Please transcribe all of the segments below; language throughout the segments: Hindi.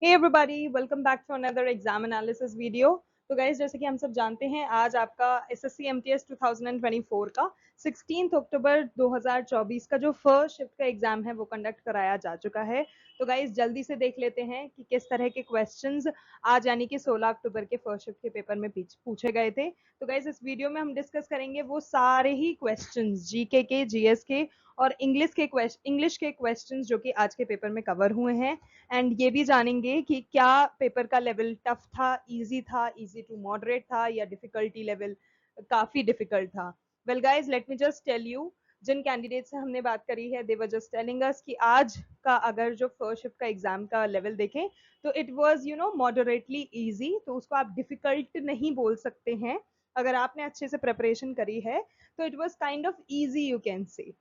Hey everybody, welcome back to another exam analysis video. तो गाइज जैसे कि हम सब जानते हैं आज आपका एसएससी एमटीएस 2024 का 16 अक्टूबर 2024 का जो फर्स्ट शिफ्ट का एग्जाम है वो कंडक्ट कराया जा चुका है। तो गाइज जल्दी से देख लेते हैं कि किस तरह के क्वेश्चंस आज यानी कि 16 अक्टूबर के फर्स्ट शिफ्ट के पेपर में पूछे गए थे। तो गाइज इस वीडियो में हम डिस्कस करेंगे वो सारे ही क्वेश्चंस जीके के, जीएस के और इंग्लिश के क्वेश्चंस जो कि आज के पेपर में कवर हुए हैं। एंड ये भी जानेंगे कि क्या पेपर का लेवल टफ था, इजी टू मॉडरेट था या डिफिकल्टी लेवल काफी डिफिकल्ट था। Well guys let me just tell you, जिन कैंडिडेट से हमने बात करी है दे वर जस्ट टेलिंग अस कि आज का अगर जो फर्स्ट शिफ्ट का एग्जाम का लेवल देखें तो इट वाज मॉडरेटली इजी, तो उसको आप डिफिकल्ट नहीं बोल सकते हैं। अगर आपने अच्छे से प्रिपरेशन करी है तो it was kind of easy you can say.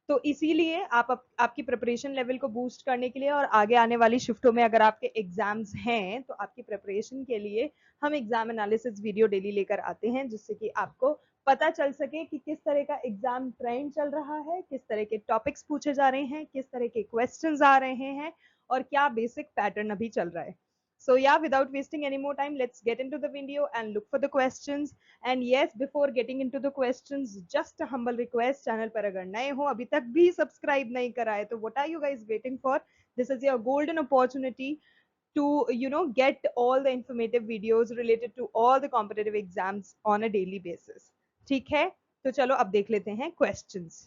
तो इसीलिए आपकी प्रिपरेशन लेवल को बूस्ट करने के लिए और आगे आने वाली शिफ्टों में अगर आपके एग्जाम्स हैं तो आपकी प्रिपरेशन के लिए हम एग्जाम एनालिसिस वीडियो डेली लेकर आते हैं, जिससे कि आपको पता चल सके कि किस तरह का एग्जाम ट्रेंड चल रहा है, किस तरह के टॉपिक्स पूछे जा रहे हैं, किस तरह के क्वेश्चंस आ रहे हैं और क्या बेसिक पैटर्न अभी चल रहा है। So yeah, without wasting any more time, let's get into the video and look for the questions. And yes, before getting into the questions, just a humble request, channel पर अगर नए हो अभी तक भी सब्सक्राइब नहीं करा है तो what are you guys waiting for? This is your golden opportunity to get all the informative videos related to all the competitive exams on a daily basis. ठीक है, तो चलो अब देख लेते हैं questions.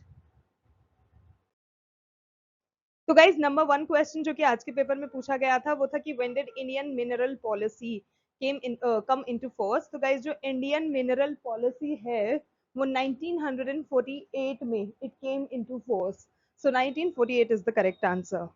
तो गाइज नंबर 1 क्वेश्चन जो कि आज के पेपर में पूछा गया था वो था कि when did Indian mineral policy come into force. तो गाइज जो इंडियन मिनरल पॉलिसी है वो 1948 में it came into force. So 1948 is the correct answer.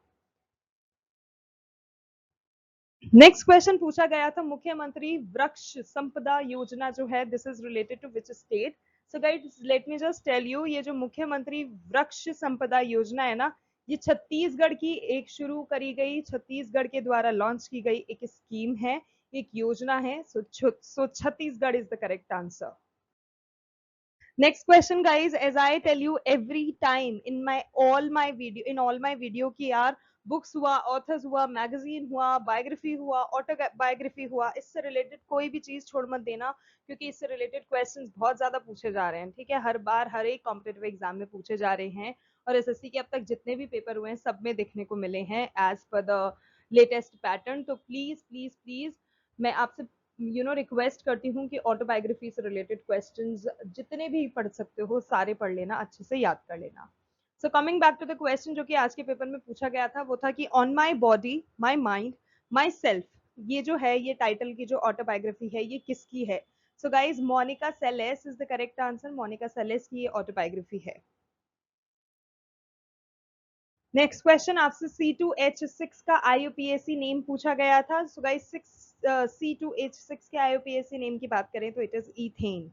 Next question पूछा गया था मुख्यमंत्री वृक्ष संपदा योजना जो है this is related to which state. So guys let me just tell you, ये जो मुख्यमंत्री वृक्ष संपदा योजना है ना, ये छत्तीसगढ़ की एक शुरू करी गई, छत्तीसगढ़ के द्वारा लॉन्च की गई एक स्कीम है, एक योजना है। So Chhattisgarh is the correct answer. Next question guys, as I tell you every time in all my video कि यार बुक्स हुआ, ऑथर्स हुआ, मैगजीन हुआ, बायोग्राफी हुआ, ऑटोबायोग्राफी हुआ, इससे रिलेटेड कोई भी चीज छोड़ मत देना, क्योंकि इससे रिलेटेड क्वेश्चंस बहुत ज्यादा पूछे जा रहे हैं। ठीक है, हर बार हर एक कॉम्पिटेटिव एग्जाम में पूछे जा रहे हैं और एसएससी के अब तक जितने भी पेपर हुए हैं सब में देखने को मिले हैं as per the latest pattern. तो प्लीज प्लीज प्लीज मैं आपसे रिक्वेस्ट करती हूँ कि ऑटोबायोग्राफी से रिलेटेड क्वेश्चंस जितने भी पढ़ सकते हो सारे पढ़ लेना, अच्छे से याद कर लेना। So coming back to the question जो कि आज के पेपर में पूछा गया था वो था कि on my body my mind my self, ये जो है ये टाइटल की जो ऑटोबायोग्राफी है ये किसकी है। So guys Monica Seles is the correct answer, Monica Seles की ये ऑटोबायोग्राफी है। नेक्स्ट क्वेश्चन आपसे C2H6 का IUPAC नेम पूछा गया था। सो गाइस C2H6 के IUPAC नेम की बात करें तो it is ethane.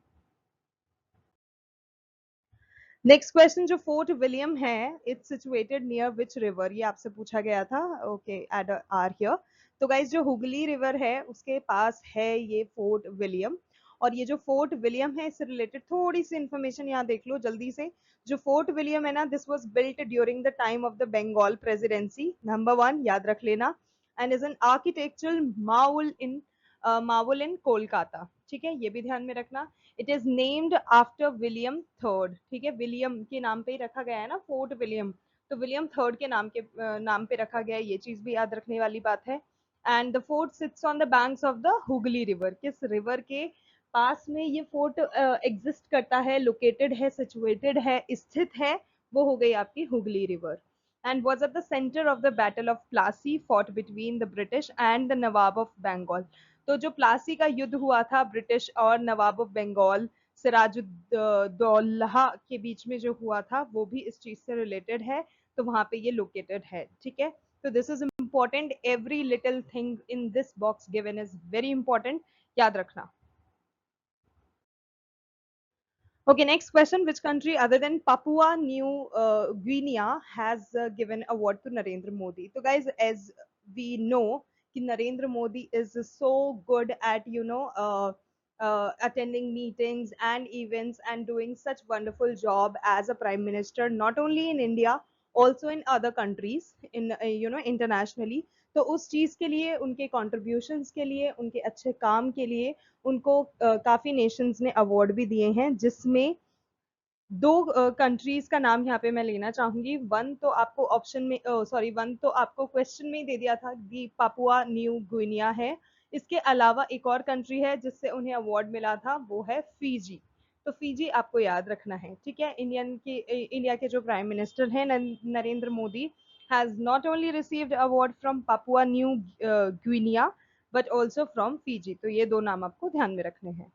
Next question जो फोर्ट विलियम है its situated near which river, ये आपसे पूछा गया था। Okay ad are here. तो गाइस जो हुगली रिवर है उसके पास है ये फोर्ट विलियम, और ये जो फोर्ट विलियम है इससे रिलेटेड थोड़ी सी इंफॉर्मेशन यहाँ देख लो जल्दी से। जो फोर्ट विलियम है ना, this was built during the time of the Bengal presidency, number 1 याद रख लेना, and is an architectural marvel in Kolkata. ठीक है, ये भी ध्यान में रखना। It is named after William third. ठीक है, विलियम के नाम पे ही रखा गया है ना फोर्ट विलियम, तो विलियम थर्ड के नाम पे रखा गया है, ये चीज भी याद रखने वाली बात है। And the fort sits on the banks of the Hooghly river, किस रिवर के पास में ये फोर्ट एग्जिस्ट करता है, लोकेटेड है, सिचुएटेड है, स्थित है, वो हो गई आपकी Hooghly river. And was at the centre of the battle of Plassey fought between the British and the Nawab of Bengal. तो जो प्लासी का युद्ध हुआ था ब्रिटिश और नवाब ऑफ बंगाल सिराजुद्दौला के बीच में जो हुआ था वो भी इस चीज से रिलेटेड है, तो वहां पे ये लोकेटेड है। ठीक है, तो this is important, every little thing in this box given is very important, याद रखना। Okay, next question. Which country other than Papua New Guinea has given award to Narendra Modi? So guys, as we know, Narendra Modi is so good at, attending meetings and events and doing such wonderful job as a prime minister, not only in India, also in other countries in internationally. तो उस चीज़ के लिए, उनके कॉन्ट्रीब्यूशंस के लिए, उनके अच्छे काम के लिए उनको काफ़ी नेशंस ने अवार्ड भी दिए हैं, जिसमें दो कंट्रीज का नाम यहाँ पे मैं लेना चाहूंगी। वन तो आपको ऑप्शन में, सॉरी, वन तो आपको क्वेश्चन में ही दे दिया था, दी पापुआ न्यू गुइनिया है। इसके अलावा एक और कंट्री है जिससे उन्हें अवार्ड मिला था, वो है फीजी। तो फीजी आपको याद रखना है, ठीक है। इंडिया के जो प्राइम मिनिस्टर हैं Narendra Modi has not only received award from Papua New Guinea but also from Fiji. तो ये दो नाम आपको ध्यान में रखने हैं।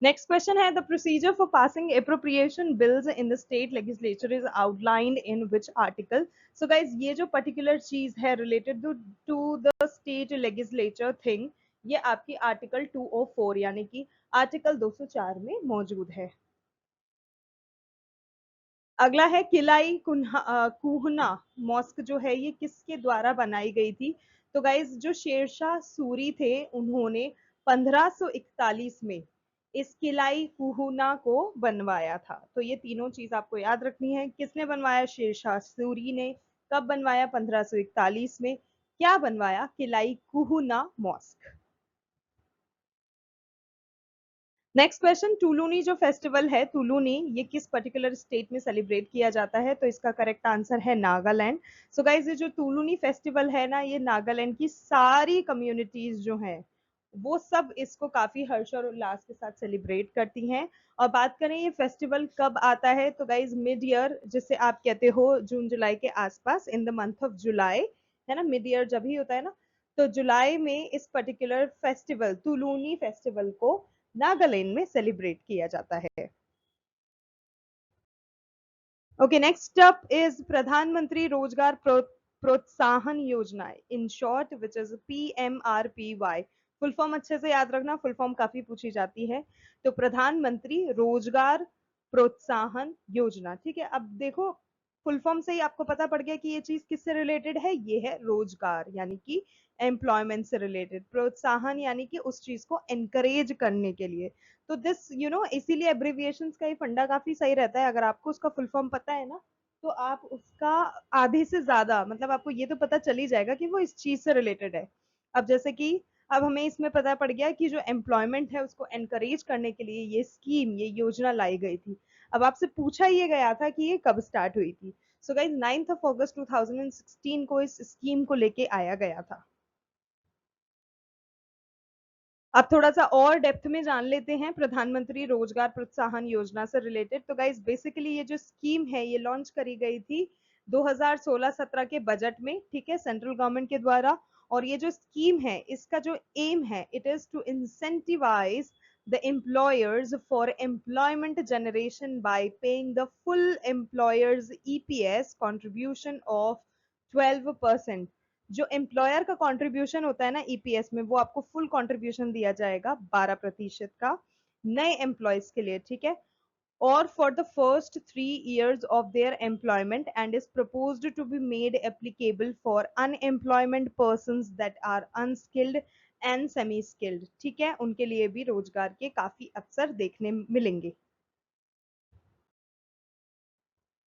Next question है, the procedure for passing appropriation bills in the state legislature is outlined in which article? So guys, ये जो particular चीज है related to the state legislature thing, ये आपकी आर्टिकल 204 यानी कि आर्टिकल 204 में मौजूद है। अगला है किलाई कुहना मॉस्क जो है ये किसके द्वारा बनाई गई थी? तो गाइज जो शेरशाह सूरी थे उन्होंने 1541 में इस किलाई कुहना को बनवाया था। तो ये तीनों चीज आपको याद रखनी है। किसने बनवाया? शेरशाह सूरी ने। कब बनवाया? 1541 में। क्या बनवाया? किलाई कुहना मॉस्क। नेक्स्ट क्वेश्चन, टुलूनी जो फेस्टिवल है, टुलूनी ये किस पर्टिकुलर स्टेट में सेलिब्रेट किया जाता है? तो इसका करेक्ट आंसर है नागालैंड। सो गाइज ये जो टुलूनी फेस्टिवल है ना, ये नागालैंड की सारी कम्युनिटीज जो हैं वो सब इसको काफी हर्ष और उल्लास के साथ सेलिब्रेट करती हैं। और बात करें ये फेस्टिवल कब आता है, तो गाइज मिड ईयर, जिसे आप कहते हो जून जुलाई के आसपास, in the month of July, है ना। मिड ईयर जब ही होता है ना, तो जुलाई में इस पर्टिकुलर फेस्टिवल, टुलूनी फेस्टिवल को नागालैंड में सेलिब्रेट किया जाता है। ओके, नेक्स्ट अप इज प्रधानमंत्री रोजगार प्रोत्साहन योजना, in short which is PMRPY। Full form अच्छे से याद रखना, फुल फॉर्म काफी पूछी जाती है। तो प्रधानमंत्री रोजगार प्रोत्साहन योजना, ठीक है। अब देखो फुल फॉर्म से ही आपको पता पड़ गया कि ये चीज किससे रिलेटेड है। ये है रोजगार यानी कि एम्प्लॉयमेंट से रिलेटेड, प्रोत्साहन यानी कि उस चीज को एनकरेज करने के लिए। तो दिस इसीलिए एब्रिविएशंस का ही फंडा काफी सही रहता है। अगर आपको उसका फुल फॉर्म पता है ना, तो आप उसका आधे से ज्यादा, मतलब आपको ये तो पता चल ही जाएगा कि वो इस चीज से रिलेटेड है। अब जैसे कि अब हमें इसमें पता पड़ गया कि जो एम्प्लॉयमेंट है उसको एनकरेज करने के लिए ये स्कीम, ये योजना लाई गई थी। अब आपसे पूछा ये गया था कि ये कब स्टार्ट हुई थी। सो गाइस 9 अगस्त 2016 को इस स्कीम को लेके आया गया था। अब थोड़ा सा और डेप्थ में जान लेते हैं प्रधानमंत्री रोजगार प्रोत्साहन योजना से रिलेटेड। तो गाइस बेसिकली ये जो स्कीम है ये लॉन्च करी गई थी 2016-17 के बजट में, ठीक है, सेंट्रल गवर्नमेंट के द्वारा। और ये जो स्कीम है इसका जो एम है, it is to incentivise the employers for employment generation by paying the full employers EPS contribution of 12%। जो एम्प्लॉयर का कंट्रीब्यूशन होता है ना ईपीएस में, वो आपको फुल कंट्रीब्यूशन दिया जाएगा 12% का नए एम्प्लॉयज के लिए, ठीक है। और for the first 3 years of their employment and is proposed to be made applicable for unemployment persons that are unskilled and semi skilled, ठीक है। उनके लिए भी रोजगार के काफी अवसर देखने मिलेंगे।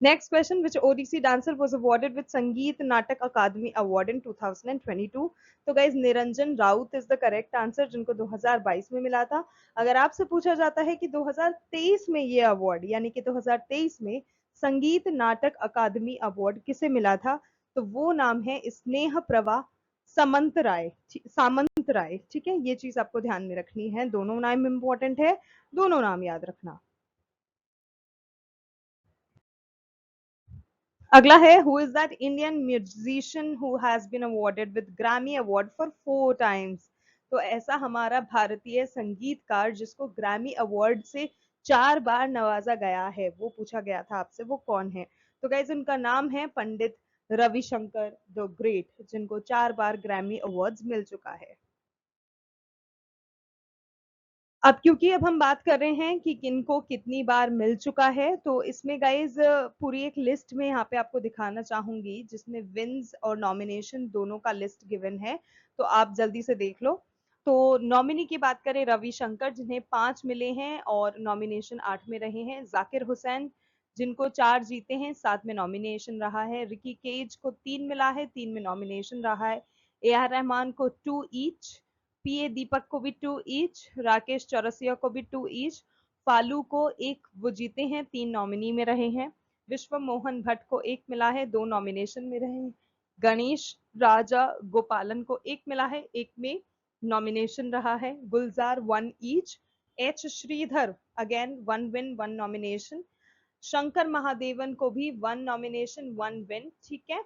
Next question, which ODC dancer was awarded with Sangeet Natak Akademi Award in 2022? तो guys Niranjan Raut is the correct answer, जिनको 2022 में मिला था। अगर आपसे पूछा जाता है कि 2023 में ये अवार्ड, यानी कि 2023 में संगीत नाटक अकादमी अवार्ड किसे मिला था, तो वो नाम है स्नेह प्रभा सामंत राय, ठीक है। ये चीज आपको ध्यान में रखनी है, दोनों नाम इंपॉर्टेंट है, दोनों नाम याद रखना। अगला है, who is that Indian musician who has been awarded with Grammy award for 4 times? तो ऐसा हमारा भारतीय संगीतकार जिसको ग्रैमी अवार्ड से 4 बार नवाजा गया है, वो पूछा गया था आपसे, वो कौन है? तो गाइज उनका नाम है पंडित रविशंकर द ग्रेट, जिनको 4 बार ग्रैमी अवार्ड्स मिल चुका है। अब क्योंकि अब हम बात कर रहे हैं कि किनको कितनी बार मिल चुका है, तो इसमें गाइज पूरी एक लिस्ट में यहाँ पे आपको दिखाना चाहूंगी, जिसमें विन्स और नॉमिनेशन दोनों का लिस्ट गिवन है। तो आप जल्दी से देख लो। तो नॉमिनी की बात करें रविशंकर जिन्हें 5 मिले हैं और नॉमिनेशन 8 में रहे हैं। जाकिर हुसैन जिनको 4 जीते हैं, 7 में नॉमिनेशन रहा है। रिकी केज को 3 मिला है, 3 में नॉमिनेशन रहा है। ए आर रहमान को 2 ईच, पी ए दीपक को भी 2 ईच, राकेश चौरसिया को भी 2 ईच, फालू को 1 वो जीते हैं, 3 नॉमिनी में रहे हैं। विश्व मोहन भट्ट को 1 मिला है, 2 नॉमिनेशन में रहे हैं। गणेश राजा गोपालन को 1 मिला है, 1 में नॉमिनेशन रहा है। Gulzar 1 each. H Sridhar again 1 win 1 nomination. Shankar Mahadevan को भी 1 नॉमिनेशन 1 विन, ठीक है।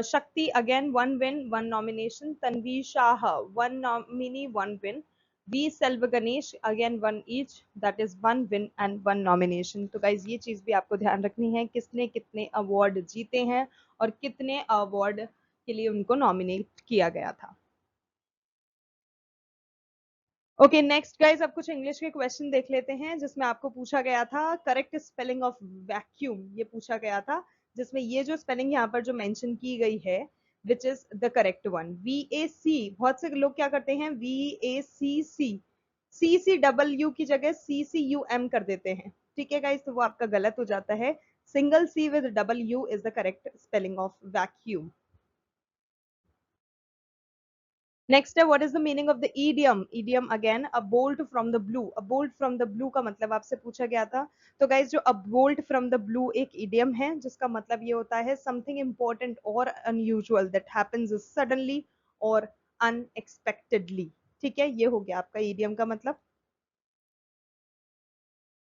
Shakti again 1 win 1 nomination. Tanvi Shah 1 nominee 1 win. V Selvaganesh again 1 each, that is 1 win and 1 nomination. तो गाइज ये चीज भी आपको ध्यान रखनी है, किसने कितने अवार्ड जीते हैं और कितने अवार्ड के लिए उनको नॉमिनेट किया गया था। ओके नेक्स्ट गाइज, अब कुछ इंग्लिश के क्वेश्चन देख लेते हैं जिसमें आपको पूछा गया था करेक्ट स्पेलिंग ऑफ वैक्यूम, ये पूछा गया था, जिसमें ये जो स्पेलिंग यहाँ पर जो मेंशन की गई है which is the correct one. VAC, बहुत से लोग क्या करते हैं VACC, CCW की जगह CCUM कर देते हैं, ठीक है गाइज, तो वो आपका गलत हो जाता है। Single C with double U is the correct spelling of vacuum. Next है what is the meaning of the idiom. Idiom again a bolt from the blue. A bolt from the blue का मतलब आपसे पूछा गया था। तो गाइज जो a bolt from the blue एक ईडियम है जिसका मतलब ये होता है समथिंग इंपॉर्टेंट और अनयूजुअल दैट हैपेंस सडनली और अनएक्सपेक्टेडली, ठीक है, ये हो गया आपका ईडियम का मतलब।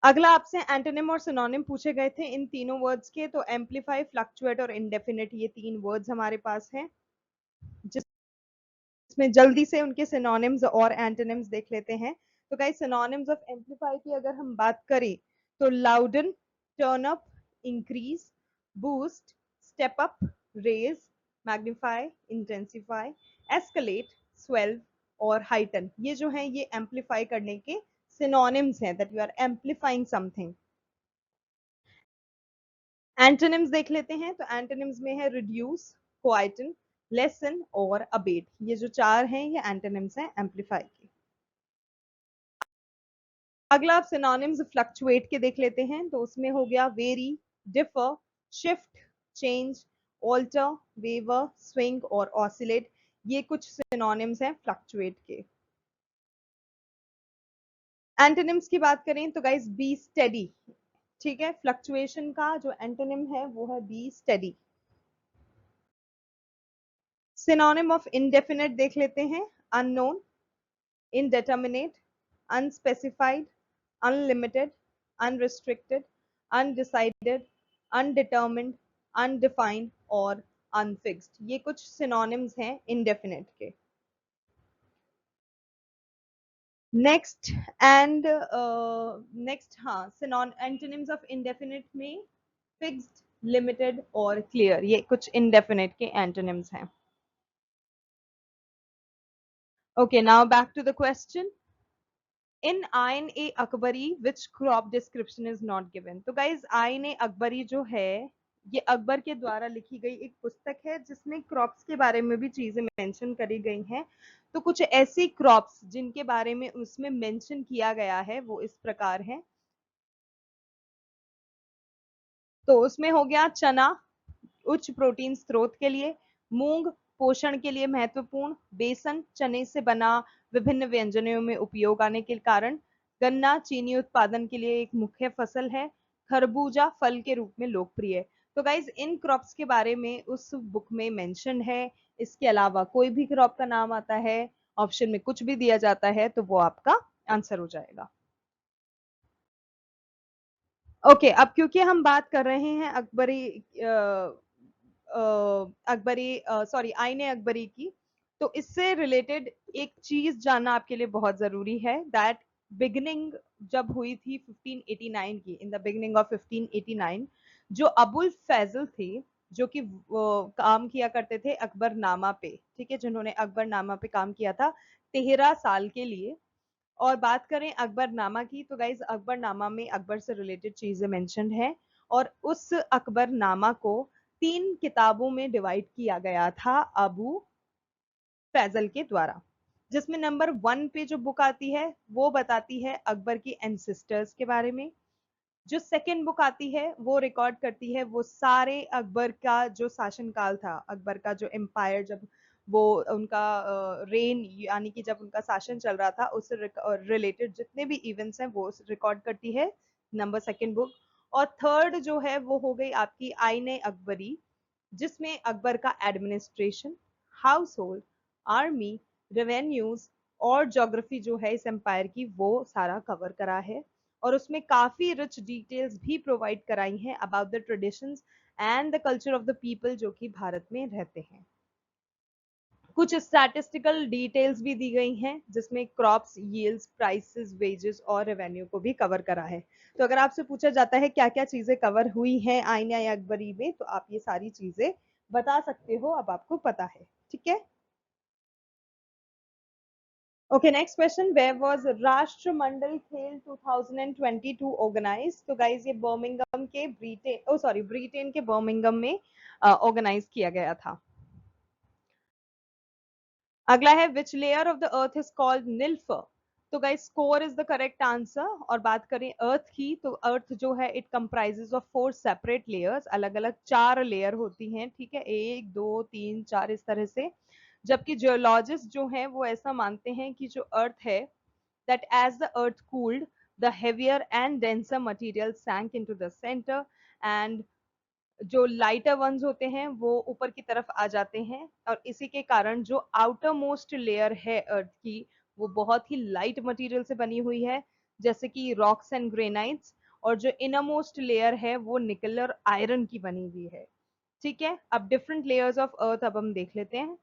अगला आपसे एंटोनिम और सिनोनिम पूछे गए थे इन तीनों वर्ड्स के, तो एम्पलीफाई, फ्लक्चुएट और इंडेफिनिट, ये 3 वर्ड्स हमारे पास हैं, इसमें जल्दी से उनके सिनोनिम्स और एंटोनिम्स देख लेते हैं। तो गाइस सिनोनिम्स ऑफ एम्पलीफाई की अगर हम बात करें तो louden, turn up, increase, boost, step up, raise, magnify, intensify, escalate, swell और हाइटन, ये जो है ये एम्पलीफाई करने के सिनोनिम्स हैं, that you are amplifying something. Antonyms देख लेते हैं, तो एंटोनिम्स में है रिड्यूस, क्वाइटन, लेसन और अबेट, ये जो 4 हैं ये एंटोनिम्स हैं एम्पलीफाई के। अगला आप सिनोनिम्स फ्लक्चुएट के देख लेते हैं, तो उसमें हो गया vary, differ, shift, change, alter, waver, swing और ऑसिलेट, ये कुछ सिनोनिम्स हैं फ्लक्चुएट के। एंटोनिम्स की बात करें तो गाइस बी स्टेडी, ठीक है, फ्लक्चुएशन का जो एंटोनिम है वो है be steady. Synonym of indefinite देख लेते हैं, unknown, indeterminate, unspecified, unlimited, unrestricted, undecided, undetermined, undefined और unfixed, ये कुछ synonyms हैं indefinite के। नेक्स्ट एंड नेक्स्ट हाँ एंटोनिम्स ऑफ इंडेफिनिट में फिक्स्ड, लिमिटेड और क्लियर, ये कुछ इंडेफिनिट के एंटोनिम्स हैं। Okay now back to the question, in Ain i Akbari which crop description is not given. तो गाइज आइन ए अकबरी जो है ये अकबर के द्वारा लिखी गई एक पुस्तक है जिसमें क्रॉप्स के बारे में भी चीजें मेंशन करी गई हैं। तो कुछ ऐसी क्रॉप्स जिनके बारे में उसमें मेंशन किया गया है वो इस प्रकार है। तो उसमें हो गया चना, उच्च प्रोटीन स्रोत के लिए, मूंग पोषण के लिए महत्वपूर्ण, बेसन चने से बना विभिन्न व्यंजनों में उपयोग आने के कारण, गन्ना चीनी उत्पादन के लिए एक मुख्य फसल है, खरबूजा फल के रूप में लोकप्रिय। तो गाइज इन क्रॉप्स के बारे में उस बुक में मेंशन है। इसके अलावा कोई भी क्रॉप का नाम आता है, ऑप्शन में कुछ भी दिया जाता है तो वो आपका आंसर हो जाएगा। ओके अब क्योंकि हम बात कर रहे हैं अकबरी सॉरी आईने अकबरी की, तो इससे रिलेटेड एक चीज जानना आपके लिए बहुत जरूरी है दैट बिगनिंग जब हुई थी 1589 की, इन द बिगनिंग ऑफ 1589 जो अबुल फैजल थे जो कि काम किया करते थे अकबरनामा पे, ठीक है, जिन्होंने अकबरनामा पे काम किया था 13 साल के लिए। और बात करें अकबरनामा की तो गाइज अकबरनामा में अकबर से रिलेटेड चीजें मेंशनड है और उस अकबरनामा को 3 किताबों में डिवाइड किया गया था अबू फैजल के द्वारा। जिसमें नंबर 1 पे जो बुक आती है वो बताती है अकबर की एंसेस्टर्स के बारे में। जो सेकंड बुक आती है वो रिकॉर्ड करती है वो सारे अकबर का जो शासनकाल था, अकबर का जो एम्पायर, जब वो उनका रेन यानी कि जब उनका शासन चल रहा था उससे रिलेटेड जितने भी इवेंट्स हैं वो रिकॉर्ड करती है नंबर सेकंड बुक। और थर्ड जो है वो हो गई आपकी आईने अकबरी, जिसमें अकबर का administration, house hold, army, revenues और ज्योग्राफी जो है इस एम्पायर की वो सारा कवर करा है। और उसमें काफी रिच डिटेल्स भी प्रोवाइड कराई हैं about the traditions and the culture of the people जो कि भारत में रहते हैं। कुछ स्टैटिस्टिकल डिटेल्स भी दी गई हैं जिसमें क्रॉप्स, यील्ड्स, प्राइसेस, वेजेस और रेवेन्यू को भी कवर करा है। तो अगर आपसे पूछा जाता है क्या क्या चीजें कवर हुई हैं आईने अकबरी में, तो आप ये सारी चीजें बता सकते हो, अब आपको पता है। ठीक है। Okay, next question, where was राष्ट्रमंडल खेल 2022 ऑर्गेनाइज्ड? तो गाइस ये बर्मिंघम के ब्रिटेन के बर्मिंघम में ऑर्गेनाइज किया गया था। अगला है which layer of the earth is called nife? तो guys core is the correct answer. और बात करें अर्थ की, तो अर्थ जो है it comprises of 4 separate layers, अलग अलग 4 लेयर होती हैं। ठीक है, 1 2 3 4 इस तरह से। जबकि जियोलॉजिस्ट जो हैं वो ऐसा मानते हैं कि जो अर्थ है, that as the earth cooled, the heavier and denser material sank into the center and जो लाइटर वंस होते हैं वो ऊपर की तरफ आ जाते हैं। और इसी के कारण जो आउटर मोस्ट लेयर है अर्थ की वो बहुत ही लाइट मटेरियल से बनी हुई है, जैसे कि रॉक्स एंड ग्रेनाइट्स। और जो इनर मोस्ट लेयर है वो निकल और आयरन की बनी हुई है। ठीक है, अब डिफरेंट लेयर्स ऑफ अर्थ अब हम देख लेते हैं।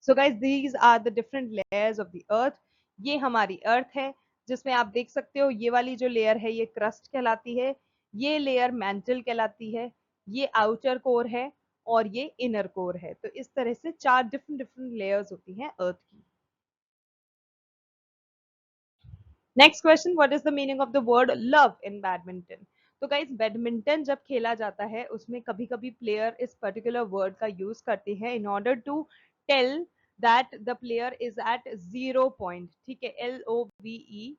So guys these are the different layers of the earth. ये हमारी अर्थ है, जिसमें आप देख सकते हो ये वाली जो लेयर है ये क्रस्ट कहलाती है, ये लेयर मैंटल कहलाती है, ये आउटर कोर है और ये इनर कोर है। तो इस तरह से 4 डिफरेंट डिफरेंट लेयर्स होती हैं अर्थ की। Next question, what is the meaning of the word love in badminton? तो गाइस बैडमिंटन जब खेला जाता है उसमें कभी कभी प्लेयर इस पर्टिकुलर वर्ड का यूज करते हैं in order to tell that the player is at 0 point. ठीक है, LOVE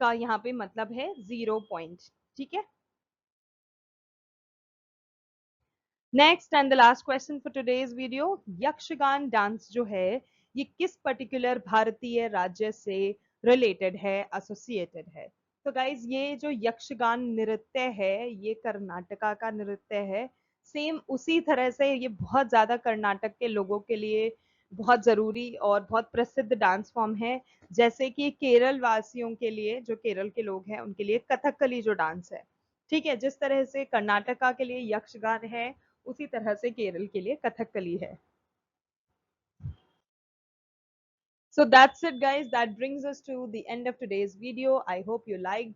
का यहाँ पे मतलब है 0 पॉइंट। ठीक है। Next and the last question for today's video, Yakshagana dance जो है ये किस पर्टिकुलर भारतीय राज्य से रिलेटेड है, एसोसिएटेड है? तो गाइज ये जो यक्षगान नृत्य है ये कर्नाटका का नृत्य है। सेम उसी तरह से ये बहुत ज्यादा कर्नाटक के लोगों के लिए बहुत जरूरी और बहुत प्रसिद्ध डांस फॉर्म है। जैसे कि केरल वासियों के लिए, जो केरल के लोग हैं उनके लिए कथकली जो डांस है। ठीक है, जिस तरह से कर्नाटका के लिए यक्षगान है उसी तरह से केरल के लिए कथकली है। So that's it guys, that brings us to the end of today's video. I hope you liked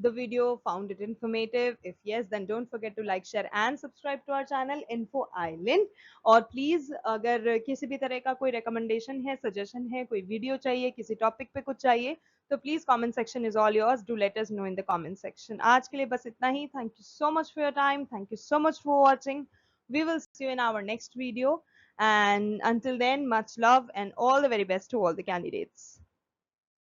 the video, found it informative. If yes, then don't forget to like, share and subscribe to our channel Info Island. और प्लीज अगर किसी भी तरह का कोई रिकमेंडेशन है, सजेशन है, कोई वीडियो चाहिए, किसी टॉपिक पे कुछ चाहिए, तो please comment section is all yours, do let us know in the comment section. आज के लिए बस इतना ही। Thank you so much for your time, thank you so much for watching. We will see you in our next video. And until then, much love and all the very best to all the candidates.